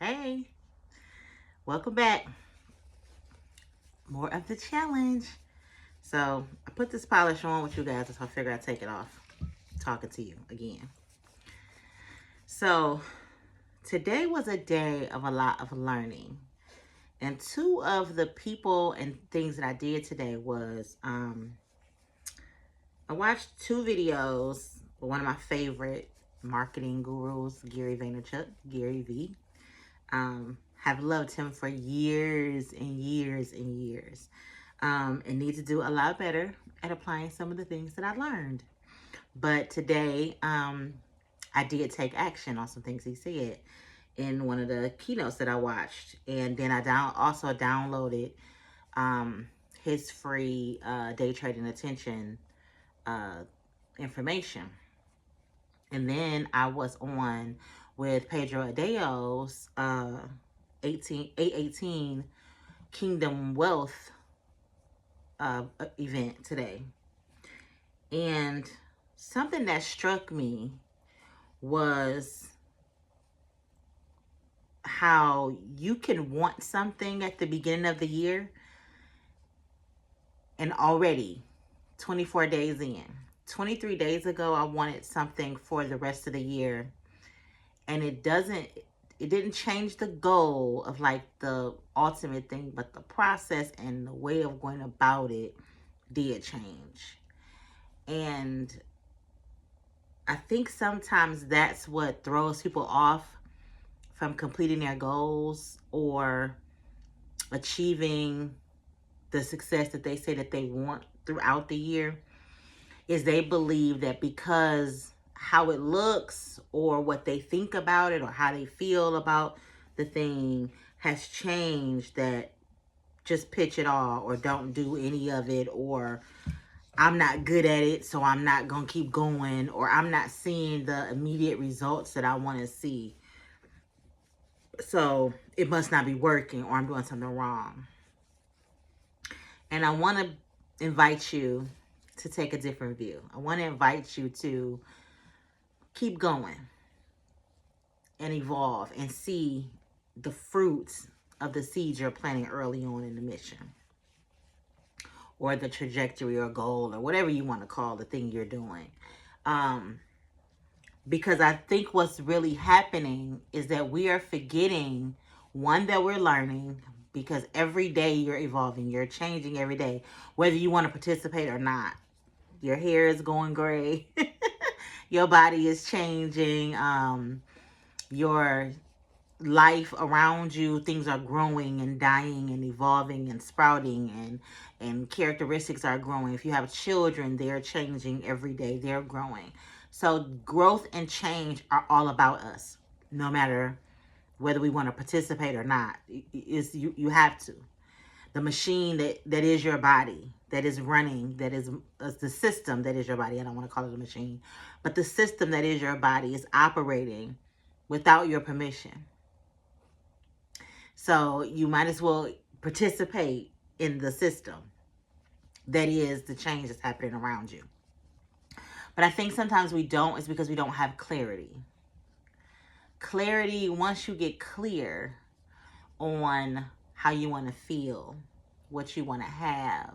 Hey, welcome back. More of the challenge. So I put this polish on with you guys until I figure I'd take it off. Talking to you again. So today was a day of a lot of learning. And two of the people and things that I did today was I watched two videos with one of my favorite marketing gurus, Gary Vaynerchuk, Gary V. Have loved him for years and years and years. And need to do a lot better at applying some of the things that I learned. But today, I did take action on some things he said in one of the keynotes that I watched. And then I also downloaded his free day trading attention information. And then I was on with Pedro Adeo's 818 Kingdom Wealth event today. And something that struck me was how you can want something at the beginning of the year and already 24 days in. 23 days ago, I wanted something for the rest of the year, and it didn't change the goal of like the ultimate thing, but the process and the way of going about it did change. And I think sometimes that's what throws people off from completing their goals or achieving the success that they say that they want throughout the year, is they believe that because how it looks or what they think about it or how they feel about the thing has changed, that just pitch it all or don't do any of it, or I'm not good at it, so I'm not going to keep going, or I'm not seeing the immediate results that I want to see, so it must not be working, or I'm doing something wrong. And I want to invite you to take a different view. I want to invite you to keep going and evolve and see the fruits of the seeds you're planting early on in the mission, or the trajectory or goal or whatever you want to call the thing you're doing. Because I think what's really happening is that we are forgetting, one, that we're learning, because every day you're evolving, you're changing every day, whether you want to participate or not. Your hair is going gray. Your body is changing. Your life around you, things are growing and dying and evolving and sprouting, and characteristics are growing. If you have children, they're changing every day. They're growing. So growth and change are all about us, no matter whether we want to participate or not. You have to. The machine that is your body, that is running, that is the system that is your body. I don't want to call it a machine, but the system that is your body is operating without your permission. So you might as well participate in the system that is the change that's happening around you. But I think sometimes we don't, is because we don't have clarity. Clarity, once you get clear on how you want to feel, what you want to have.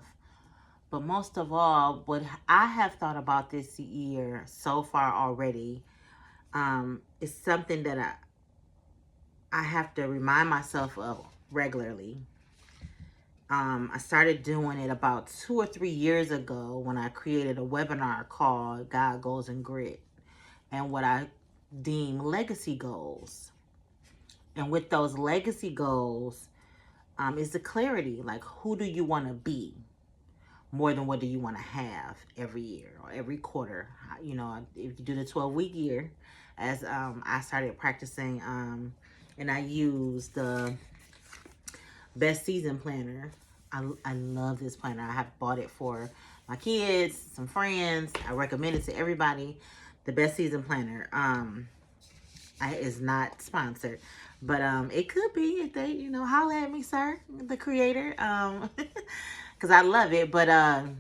But most of all, what I have thought about this year so far already is something that I have to remind myself of regularly. I started doing it about 2 or 3 years ago when I created a webinar called God, Goals, and Grit, and what I deem legacy goals. And with those legacy goals is the clarity, like who do you want to be more than what do you want to have every year or every quarter. You know, if you do the 12-week year, as I started practicing, and I use the Best Season Planner. I love this planner. I have bought it for my kids, some friends. I recommend it to everybody. The Best Season Planner. Is not sponsored, but it could be if they, holler at me, sir, the creator. Because I love it, but I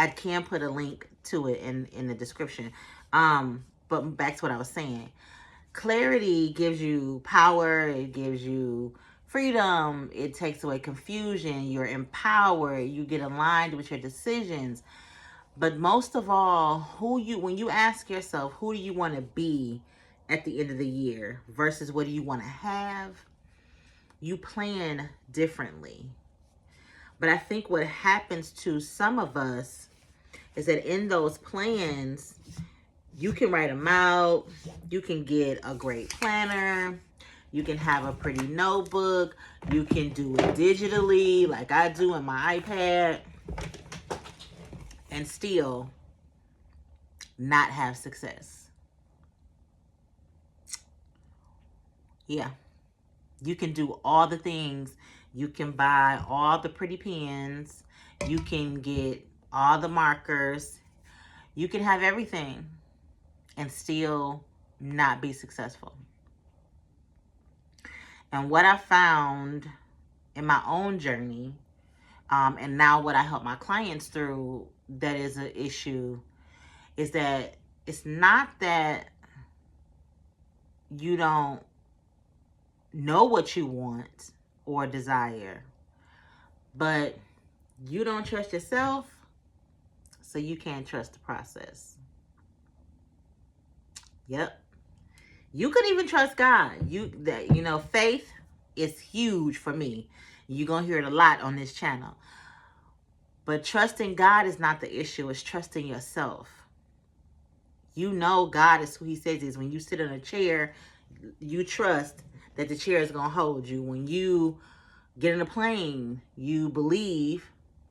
can put a link to it in the description. But back to what I was saying. Clarity gives you power. It gives you freedom. It takes away confusion. You're empowered. You get aligned with your decisions. But most of all, when you ask yourself, who do you want to be at the end of the year versus what do you want to have, you plan differently. But I think what happens to some of us is that in those plans, you can write them out. You can get a great planner. You can have a pretty notebook. You can do it digitally like I do on my iPad and still not have success. Yeah. You can do all the things. You can buy all the pretty pens. You can get all the markers. You can have everything and still not be successful. And what I found in my own journey, and now what I help my clients through that is an issue, is that it's not that you don't know what you want or desire, but you don't trust yourself, so you can't trust the process. Yep. You could even trust God. Faith is huge for me. You're going to hear it a lot on this channel. But trusting God is not the issue. It's trusting yourself. You know God is who he says he is. When you sit in a chair, you trust that the chair is going to hold you. When you get in a plane, you believe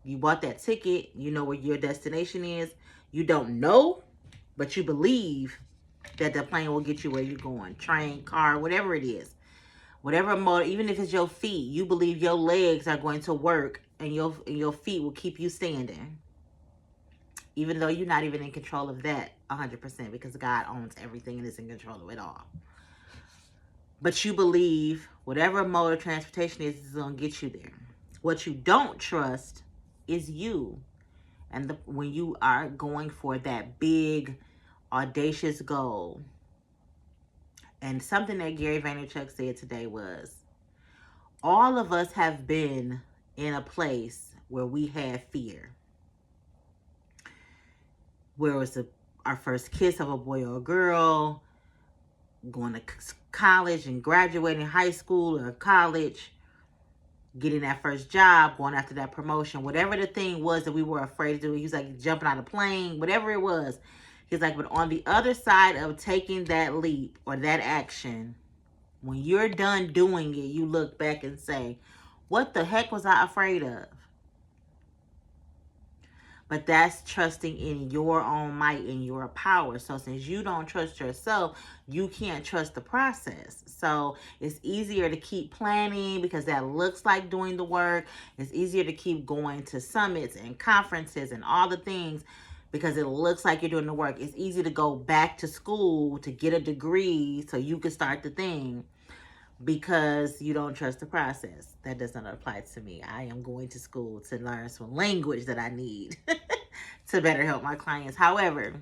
you bought that ticket. You know where your destination is. You don't know, but you believe that the plane will get you where you're going. Train, car, whatever it is. Whatever motor, even if it's your feet, you believe your legs are going to work and your feet will keep you standing. Even though you're not even in control of that 100% because God owns everything and is in control of it all. But you believe whatever mode of transportation is going to get you there. What you don't trust is you. And when you are going for that big, audacious goal. And something that Gary Vaynerchuk said today was, all of us have been in a place where we had fear. Where it was our first kiss of a boy or a girl, going to college and graduating high school or college, getting that first job, going after that promotion, whatever the thing was that we were afraid to do. He was like jumping out of a plane, whatever it was. He's like, but on the other side of taking that leap or that action, when you're done doing it, you look back and say, what the heck was I afraid of? But that's trusting in your own might and your power. So since you don't trust yourself, you can't trust the process. So it's easier to keep planning because that looks like doing the work. It's easier to keep going to summits and conferences and all the things because it looks like you're doing the work. It's easy to go back to school to get a degree so you can start the thing because you don't trust the process. That does not apply to me. I am going to school to learn some language that I need to better help my clients. However,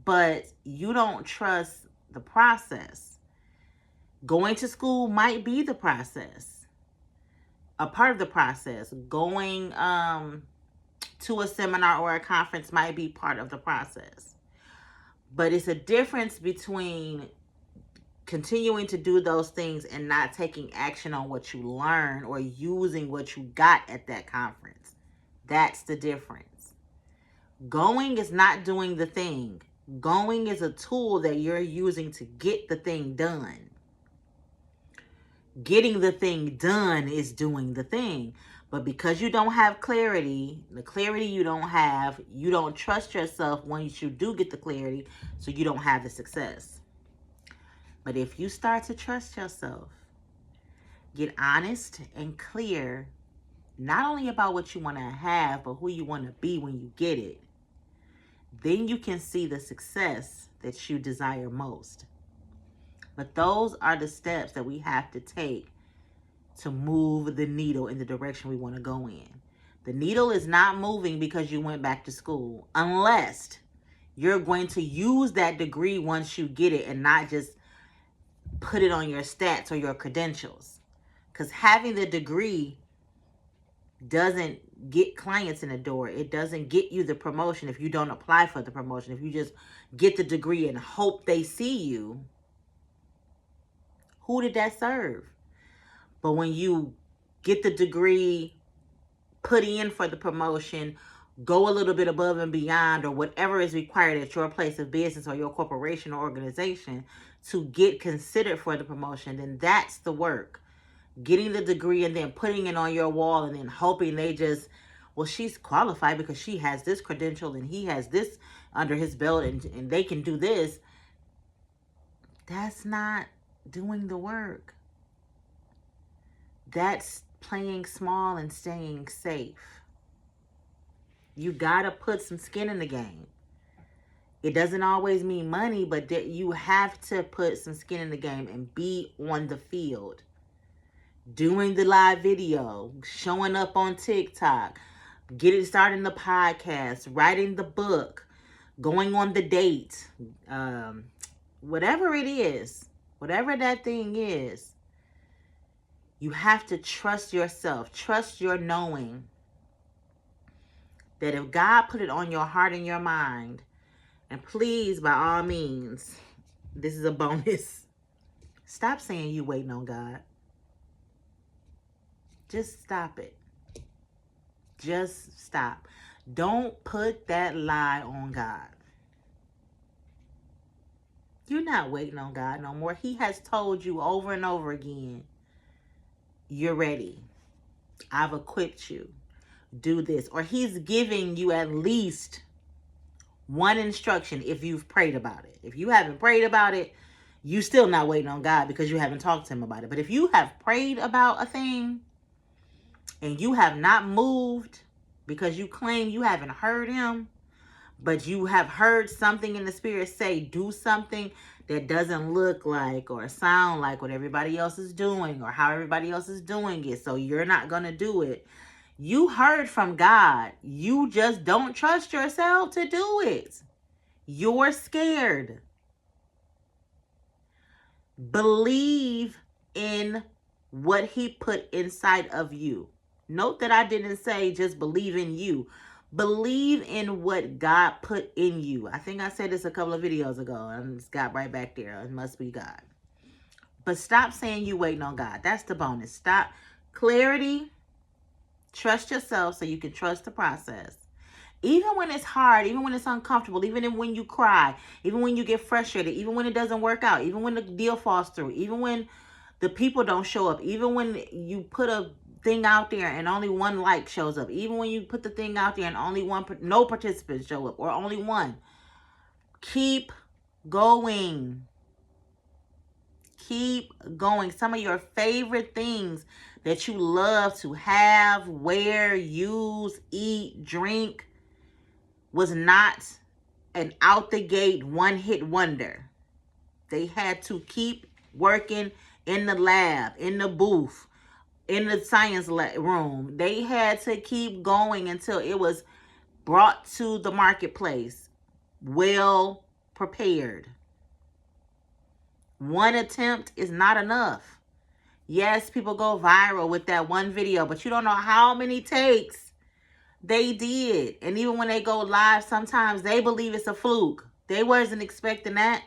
but you don't trust the process. Going to school might be the process, a part of the process. Going to a seminar or a conference might be part of the process. But it's a difference between continuing to do those things and not taking action on what you learn or using what you got at that conference. That's the difference. Going is not doing the thing. Going is a tool that you're using to get the thing done. Getting the thing done is doing the thing. But because you don't have clarity, the clarity you don't have, you don't trust yourself once you do get the clarity, so you don't have the success. But if you start to trust yourself, get honest and clear, not only about what you want to have, but who you want to be when you get it, then you can see the success that you desire most. But those are the steps that we have to take to move the needle in the direction we want to go in. The needle is not moving because you went back to school, unless You're going to use that degree once you get it and not just put it on your stats or your credentials. Because having the degree doesn't get clients in the door. It doesn't get you the promotion if you don't apply for the promotion. If you just get the degree and hope they see you, who did that serve? But when you get the degree, put in for the promotion, go a little bit above and beyond, or whatever is required at your place of business or your corporation or organization to get considered for the promotion, then that's the work. Getting the degree and then putting it on your wall and then hoping they just, well, she's qualified because she has this credential and he has this under his belt and they can do this. That's not doing the work. That's playing small and staying safe. You gotta put some skin in the game. It doesn't always mean money, but you have to put some skin in the game and be on the field. Doing the live video, showing up on TikTok, getting started the podcast, writing the book, going on the date, whatever it is, whatever that thing is, you have to trust yourself, trust your knowing that if God put it on your heart and your mind, and please, by all means, this is a bonus, stop saying you waiting on God. Just stop it. Just stop. Don't put that lie on God. You're not waiting on God no more. He has told you over and over again, you're ready. I've equipped you. Do this. Or he's giving you at least one instruction if you've prayed about it. If you haven't prayed about it, you still not waiting on God because you haven't talked to him about it. But if you have prayed about a thing and you have not moved because you claim you haven't heard him, but you have heard something in the spirit say, do something that doesn't look like or sound like what everybody else is doing or how everybody else is doing it, so you're not going to do it. You heard from God. You just don't trust yourself to do it. You're scared. Believe in what he put inside of you. Note that I didn't say just believe in you. Believe in what God put in you. I think I said this a couple of videos ago. And it's got right back there. It must be God. But stop saying you waiting on God. That's the bonus. Stop. Clarity. Trust yourself so you can trust the process. Even when it's hard, even when it's uncomfortable, even when you cry, even when you get frustrated, even when it doesn't work out, even when the deal falls through, even when the people don't show up, even when you put a thing out there and only one like shows up, even when you put the thing out there and only no participants show up or only one, keep going. Keep going. Some of your favorite things that you love to have, wear, use, eat, drink was not an out the gate one-hit wonder. They had to keep working in the lab, in the booth, in the science room. They had to keep going until it was brought to the marketplace, well prepared. One attempt is not enough. Yes, people go viral with that one video, but you don't know how many takes they did. And even when they go live, sometimes they believe it's a fluke. They wasn't expecting that.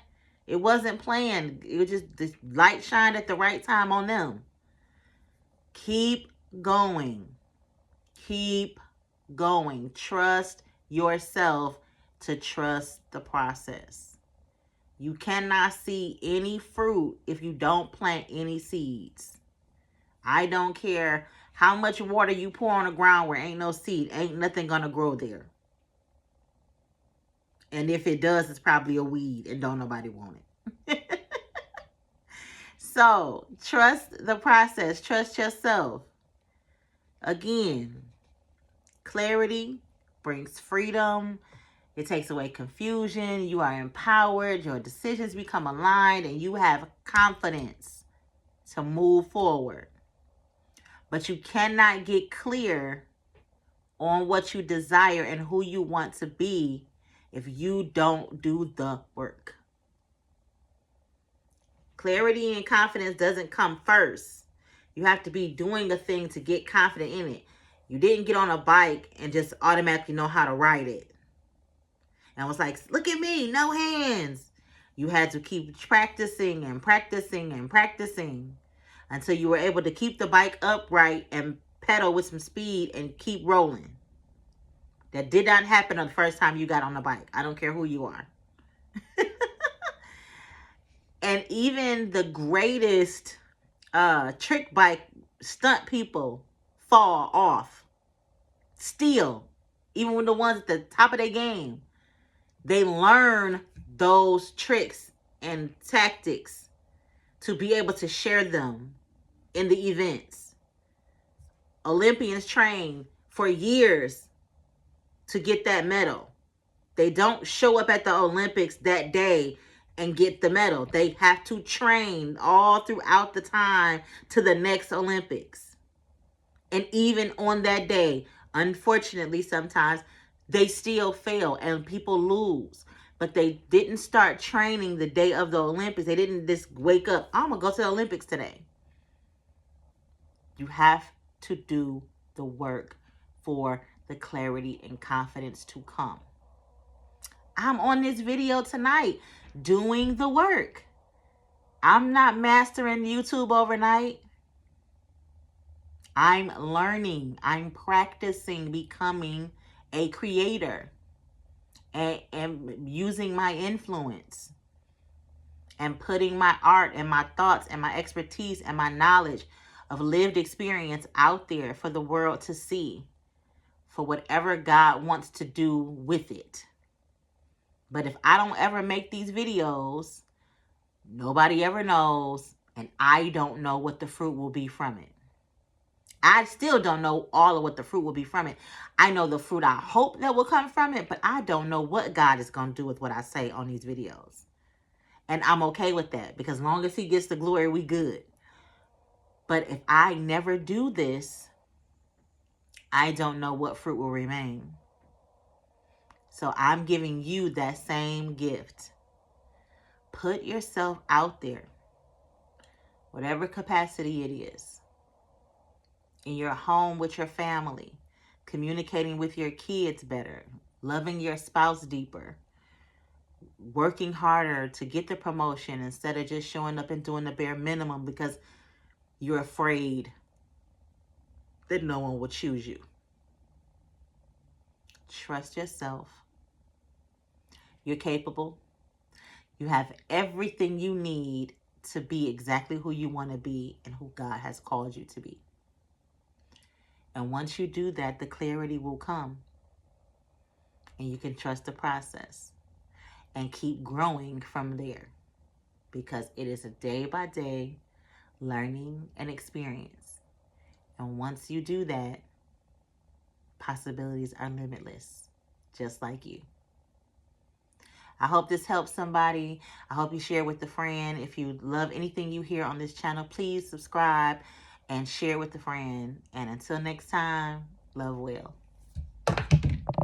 It wasn't planned. It was just the light shined at the right time on them. Keep going. Keep going. Trust yourself to trust the process. You cannot see any fruit if you don't plant any seeds. I don't care how much water you pour on the ground where ain't no seed. Ain't nothing going to grow there. And if it does, it's probably a weed and don't nobody want it. So, trust the process. Trust yourself. Again, clarity brings freedom. It takes away confusion. You are empowered. Your decisions become aligned and you have confidence to move forward. But you cannot get clear on what you desire and who you want to be if you don't do the work. Clarity and confidence doesn't come first. You have to be doing a thing to get confident in it. You didn't get on a bike and just automatically know how to ride it. And was like, look at me, no hands. You had to keep practicing and practicing and practicing until you were able to keep the bike upright and pedal with some speed and keep rolling. That did not happen on the first time you got on the bike. I don't care who you are. And even the greatest trick bike stunt people fall off. Still, even with the ones at the top of their game, they learn those tricks and tactics to be able to share them in the events. Olympians train for years to get that medal. They don't show up at the Olympics that day and get the medal. They have to train all throughout the time to the next Olympics. And even on that day, unfortunately, sometimes they still fail and people lose. But they didn't start training the day of the Olympics. They didn't just wake up, I'm going to go to the Olympics today. You have to do the work for the clarity and confidence to come. I'm on this video tonight doing the work. I'm not mastering YouTube overnight. I'm learning. I'm practicing becoming a creator and using my influence and putting my art and my thoughts and my expertise and my knowledge of lived experience out there for the world to see, for whatever God wants to do with it. But if I don't ever make these videos, nobody ever knows, and I don't know what the fruit will be from it. I still don't know all of what the fruit will be from it. I know the fruit I hope that will come from it, but I don't know what God is going to do with what I say on these videos. And I'm okay with that, because as long as he gets the glory, we good. But if I never do this, I don't know what fruit will remain. So I'm giving you that same gift. Put yourself out there, whatever capacity it is. In your home with your family, communicating with your kids better, loving your spouse deeper, working harder to get the promotion instead of just showing up and doing the bare minimum because you're afraid that no one will choose you. Trust yourself. You're capable. You have everything you need to be exactly who you want to be and who God has called you to be. And once you do that, the clarity will come. And you can trust the process and keep growing from there. Because it is a day-by-day learning and experience. And once you do that, possibilities are limitless, just like you. I hope this helps somebody. I hope you share with a friend. If you love anything you hear on this channel, please subscribe and share with a friend. And until next time, love well.